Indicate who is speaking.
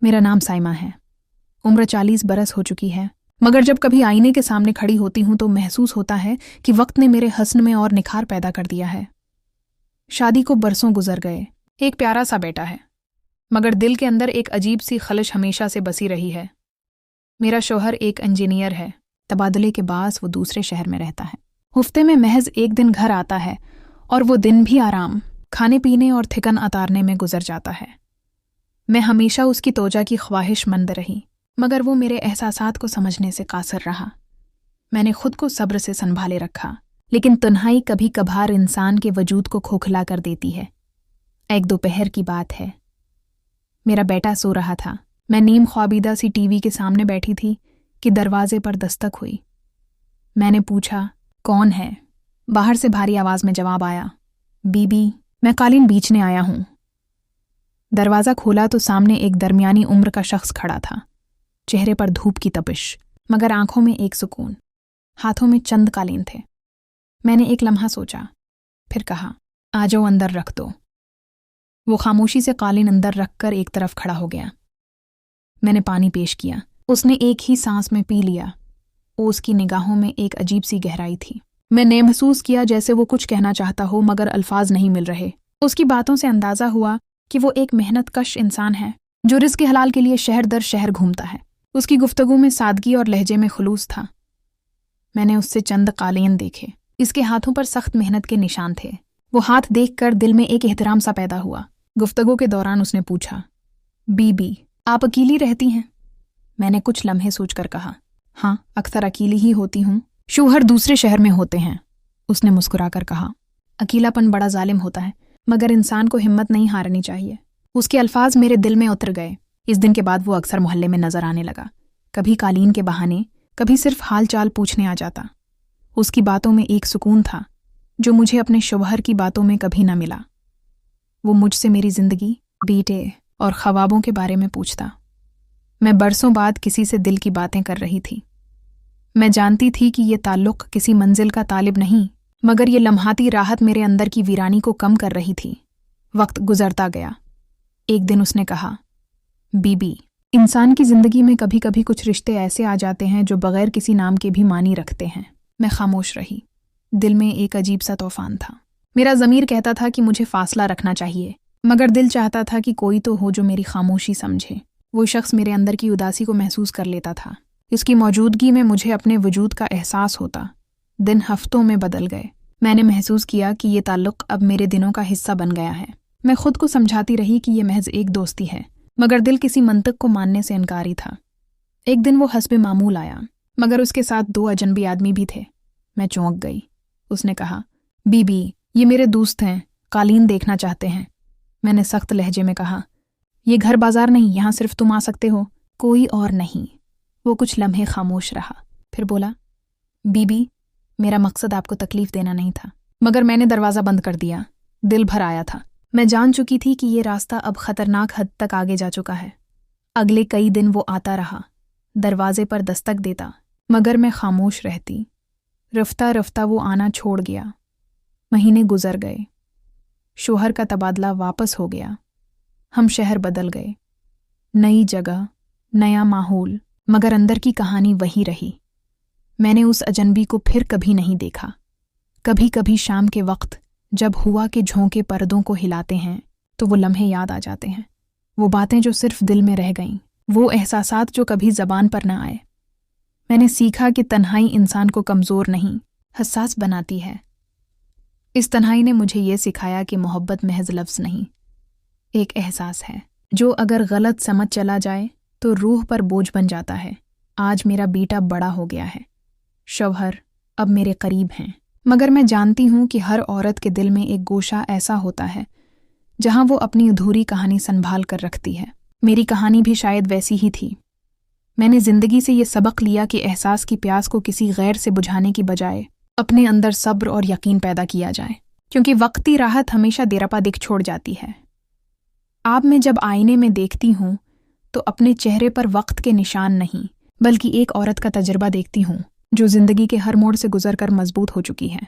Speaker 1: मेरा नाम साइमा है। उम्र 40 बरस हो चुकी है, मगर जब कभी आईने के सामने खड़ी होती हूं तो महसूस होता है कि वक्त ने मेरे हस्न में और निखार पैदा कर दिया है। शादी को बरसों गुजर गए, एक प्यारा सा बेटा है, मगर दिल के अंदर एक अजीब सी खलिश हमेशा से बसी रही है। मेरा शौहर एक इंजीनियर है, तबादले के बाद वो दूसरे शहर में रहता है। हफ्ते में महज एक दिन घर आता है और वो दिन भी आराम, खाने पीने और थिकन अतारने में गुजर जाता है। मैं हमेशा उसकी तोजा की ख्वाहिशमंद रही, मगर वो मेरे एहसासात को समझने से कासर रहा। मैंने खुद को सब्र से संभाले रखा, लेकिन तन्हाई कभी कभार इंसान के वजूद को खोखला कर देती है। एक दोपहर की बात है, मेरा बेटा सो रहा था। मैं नीम ख्वाबीदा सी टीवी के सामने बैठी थी कि दरवाजे पर दस्तक हुई। मैंने पूछा, कौन है? बाहर से भारी आवाज में जवाब आया, बीबी, मैं कालीन बीचने आया हूं। दरवाज़ा खोला तो सामने एक दरमियानी उम्र का शख्स खड़ा था। चेहरे पर धूप की तपिश, मगर आंखों में एक सुकून। हाथों में चंद कालीन थे। मैंने एक लम्हा सोचा, फिर कहा, आ जाओ, अंदर रख दो। वो खामोशी से कालीन अंदर रखकर एक तरफ खड़ा हो गया। मैंने पानी पेश किया। उसने एक ही सांस में पी लिया। उसकी निगाहों में एक अजीब सी गहराई थी। मैंने महसूस किया जैसे वो कुछ कहना चाहता हो, मगर अल्फाज नहीं मिल रहे। उसकी बातों से अंदाजा हुआ कि वो एक मेहनत कश इंसान है जो रिज़्क़ हलाल के लिए शहर दर शहर घूमता है। उसकी गुफ्तगू में सादगी और लहजे में खुलूस था। मैंने उससे चंद कालीन देखे। इसके हाथों पर सख्त मेहनत के निशान थे। वो हाथ देखकर दिल में एक एहतराम सा पैदा हुआ। गुफ्तगू के दौरान उसने पूछा, बीबी, आप अकेली रहती हैं? मैंने कुछ लम्हे सोचकर कहा, हाँ, अक्सर अकेली ही होती हूँ। शौहर दूसरे शहर में होते हैं। उसने मुस्कुराकर कहा, अकेलापन बड़ा जालिम होता है, मगर इंसान को हिम्मत नहीं हारनी चाहिए। उसके अल्फाज मेरे दिल में उतर गए। इस दिन के बाद वो अक्सर मोहल्ले में नजर आने लगा। कभी कालीन के बहाने, कभी सिर्फ हाल चाल पूछने आ जाता। उसकी बातों में एक सुकून था जो मुझे अपने शौहर की बातों में कभी न मिला। वो मुझसे मेरी जिंदगी, बेटे और ख्वाबों के बारे में पूछता। मैं बरसों बाद किसी से दिल की बातें कर रही थी। मैं जानती थी कि ये ताल्लुक़ किसी मंजिल का तालिब नहीं, मगर ये लम्हाती राहत मेरे अंदर की वीरानी को कम कर रही थी। वक्त गुजरता गया। एक दिन उसने कहा, बीबी, इंसान की जिंदगी में कभी कभी कुछ रिश्ते ऐसे आ जाते हैं जो बगैर किसी नाम के भी मानी रखते हैं। मैं खामोश रही। दिल में एक अजीब सा तूफान था। मेरा ज़मीर कहता था कि मुझे फासला रखना चाहिए, मगर दिल चाहता था कि कोई तो हो जो मेरी खामोशी समझे। वो शख्स मेरे अंदर की उदासी को महसूस कर लेता था। इसकी मौजूदगी में मुझे अपने वजूद का एहसास होता। दिन हफ्तों में बदल गए। मैंने महसूस किया कि ये ताल्लुक़ अब मेरे दिनों का हिस्सा बन गया है। मैं खुद को समझाती रही कि ये महज एक दोस्ती है, मगर दिल किसी मंतक को मानने से इनकारी था। एक दिन वो हस्बे मामूल आया, मगर उसके साथ 2 अजनबी आदमी भी थे। मैं चौंक गई। उसने कहा, बीबी, ये मेरे दोस्त हैं, कालीन देखना चाहते हैं। मैंने सख्त लहजे में कहा, ये घर बाजार नहीं, यहाँ सिर्फ तुम आ सकते हो, कोई और नहीं। वो कुछ लम्हे खामोश रहा, फिर बोला, बीबी, मेरा मकसद आपको तकलीफ देना नहीं था, मगर मैंने दरवाज़ा बंद कर दिया। दिल भर आया था। मैं जान चुकी थी कि ये रास्ता अब खतरनाक हद तक आगे जा चुका है। अगले कई दिन वो आता रहा, दरवाजे पर दस्तक देता, मगर मैं खामोश रहती। रफ्ता रफ्ता वो आना छोड़ गया। महीने गुजर गए। शौहर का तबादला वापस हो गया। हम शहर बदल गए। नई जगह, नया माहौल, मगर अंदर की कहानी वही रही। मैंने उस अजनबी को फिर कभी नहीं देखा। कभी कभी शाम के वक्त जब हुआ के झोंके पर्दों को हिलाते हैं तो वो लम्हे याद आ जाते हैं। वो बातें जो सिर्फ दिल में रह गईं, वो एहसासात जो कभी ज़बान पर न आए। मैंने सीखा कि तन्हाई इंसान को कमज़ोर नहीं, हसास बनाती है। इस तन्हाई ने मुझे ये सिखाया कि मोहब्बत महज लफ्ज़ नहीं, एक एहसास है जो अगर गलत समझ चला जाए तो रूह पर बोझ बन जाता है। आज मेरा बेटा बड़ा हो गया है। शौहर अब मेरे करीब हैं, मगर मैं जानती हूँ कि हर औरत के दिल में एक गोशा ऐसा होता है जहाँ वो अपनी अधूरी कहानी संभाल कर रखती है। मेरी कहानी भी शायद वैसी ही थी। मैंने ज़िंदगी से ये सबक लिया कि एहसास की प्यास को किसी गैर से बुझाने की बजाय अपने अंदर सब्र और यकीन पैदा किया जाए, क्योंकि वक्ती राहत हमेशा देरपा दिख छोड़ जाती है। अब मैं जब आईने में देखती हूँ तो अपने चेहरे पर वक्त के निशान नहीं, बल्कि एक औरत का तजुर्बा देखती हूँ जो ज़िंदगी के हर मोड़ से गुजर कर मजबूत हो चुकी है।